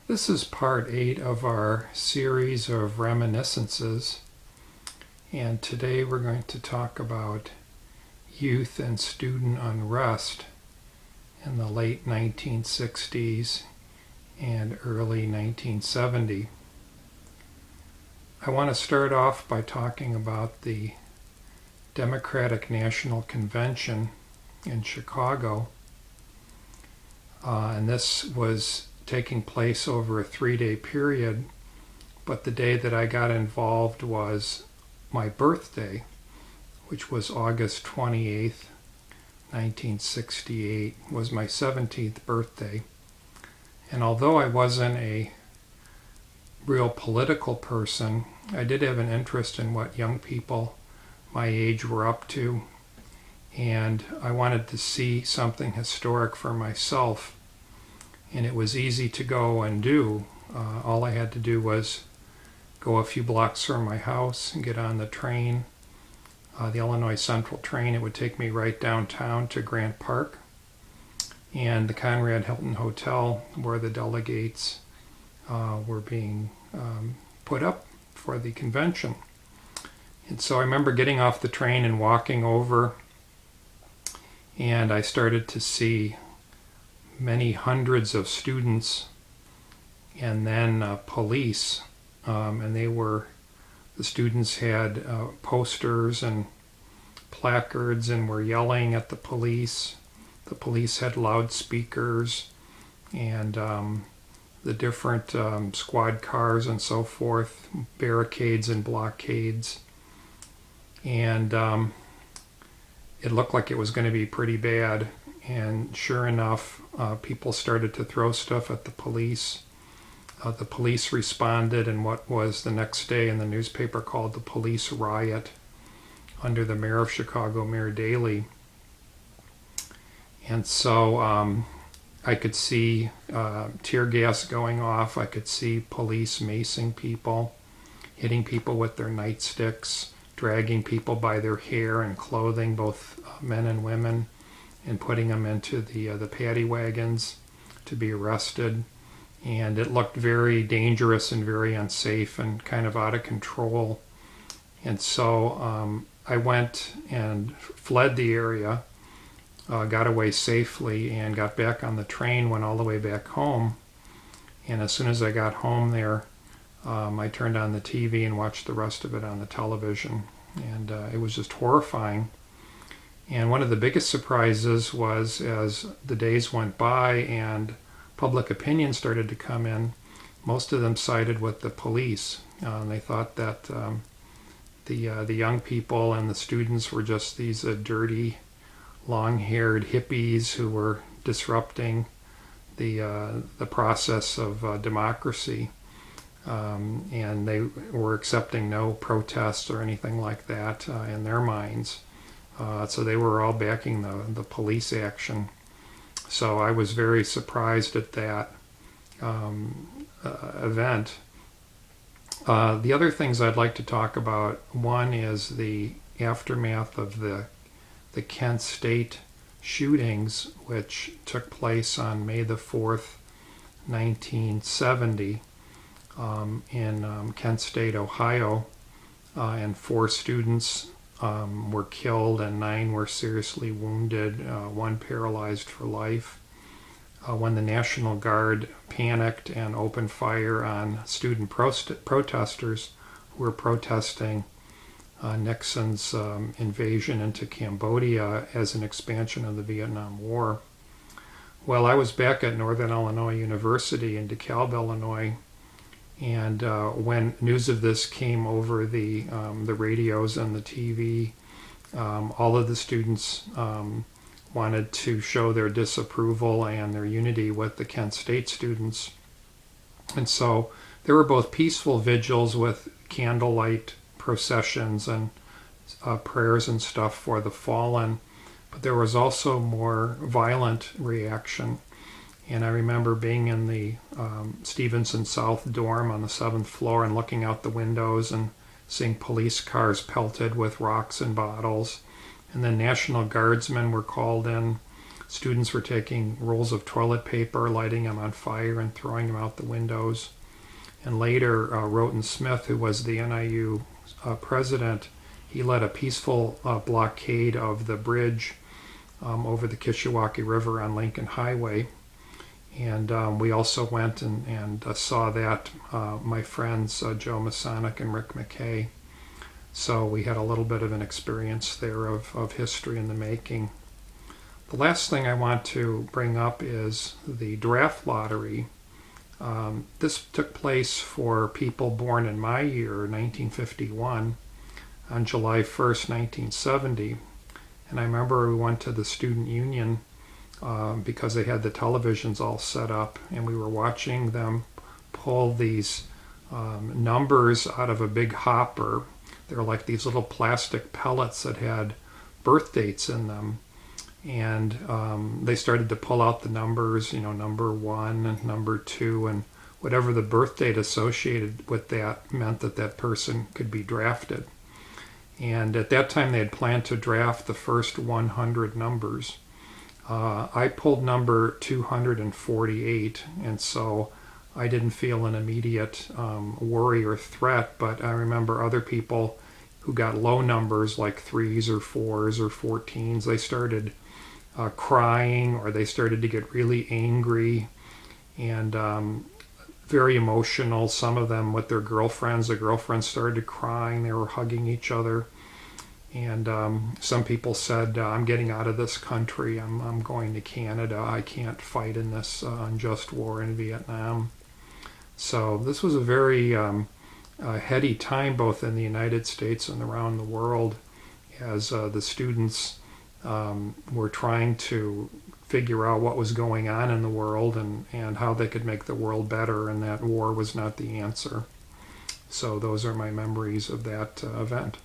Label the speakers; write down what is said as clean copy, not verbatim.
Speaker 1: This is part 8 of our series of reminiscences, and today we're going to talk about youth and student unrest in the late 1960s and early 1970. I want to start off by talking about the Democratic National Convention in Chicago, and this was taking place over a 3-day period, but the day that I got involved was my birthday, which was August 28th, 1968, was my 17th birthday. And although I wasn't a real political person, I did have an interest in what young people my age were up to, and I wanted to see something historic for myself. And it was easy to go and do. All I had to do was go a few blocks from my house and get on the train, the Illinois Central train. It would take me right downtown to Grant Park and the Conrad Hilton Hotel, where the delegates were being put up for the convention. And so I remember getting off the train and walking over, and I started to see many hundreds of students and then police, and the students had posters and placards and were yelling at the police. The police had loudspeakers and the different squad cars and so forth, barricades and blockades, and it looked like it was going to be pretty bad. And sure enough, people started to throw stuff at the police. The police responded in what was the next day in the newspaper called the police riot under the mayor of Chicago, Mayor Daley. And so I could see tear gas going off. I could see police macing people, hitting people with their nightsticks, dragging people by their hair and clothing, both men and women, and putting them into the paddy wagons to be arrested. And it looked very dangerous and very unsafe and kind of out of control. And so I went and fled the area, got away safely, and got back on the train, went all the way back home. And as soon as I got home there, I turned on the TV and watched the rest of it on the television. And it was just horrifying. And one of the biggest surprises was, as the days went by and public opinion started to come in, most of them sided with the police. And they thought that the young people and the students were just these dirty, long-haired hippies who were disrupting the process of democracy. And they were accepting no protests or anything like that in their minds. So they were all backing the police action. So I was very surprised at that event. The other things I'd like to talk about, one is the aftermath of the Kent State shootings, which took place on May the 4th, 1970 in Kent State, Ohio, and 4 students were killed and 9 were seriously wounded, 1 paralyzed for life, when the National Guard panicked and opened fire on student protesters who were protesting Nixon's invasion into Cambodia as an expansion of the Vietnam War. Well, I was back at Northern Illinois University in DeKalb, Illinois, and when news of this came over the radios and the TV, all of the students wanted to show their disapproval and their unity with the Kent State students. And so there were both peaceful vigils with candlelight processions and prayers and stuff for the fallen, but there was also more violent reaction. And I remember being in the Stevenson South dorm on the 7th floor and looking out the windows and seeing police cars pelted with rocks and bottles. And then National Guardsmen were called in Students were taking rolls of toilet paper, lighting them on fire, and throwing them out the windows. And later, Roten Smith, who was the NIU president, he led a peaceful blockade of the bridge over the Kishwaukee River on Lincoln Highway. And we also went and saw that, my friends Joe Masonic and Rick McKay. So we had a little bit of an experience there of history in the making. The last thing I want to bring up is the draft lottery. This took place for people born in my year, 1951, on July 1st, 1970. And I remember we went to the student union because they had the televisions all set up, and we were watching them pull these numbers out of a big hopper. They were like these little plastic pellets that had birth dates in them. And they started to pull out the numbers, number 1 and number 2, and whatever the birth date associated with that meant that that person could be drafted. And at that time, they had planned to draft the first 100 numbers. I pulled number 248, and so I didn't feel an immediate worry or threat, but I remember other people who got low numbers like 3s or 4s or 14s, they started crying, or they started to get really angry and very emotional. Some of them with their girlfriends. The girlfriends started crying. They were hugging each other. And some people said, I'm getting out of this country. I'm going to Canada. I can't fight in this unjust war in Vietnam. So this was a very heady time, both in the United States and around the world, as the students were trying to figure out what was going on in the world and how they could make the world better, and that war was not the answer. So those are my memories of that event.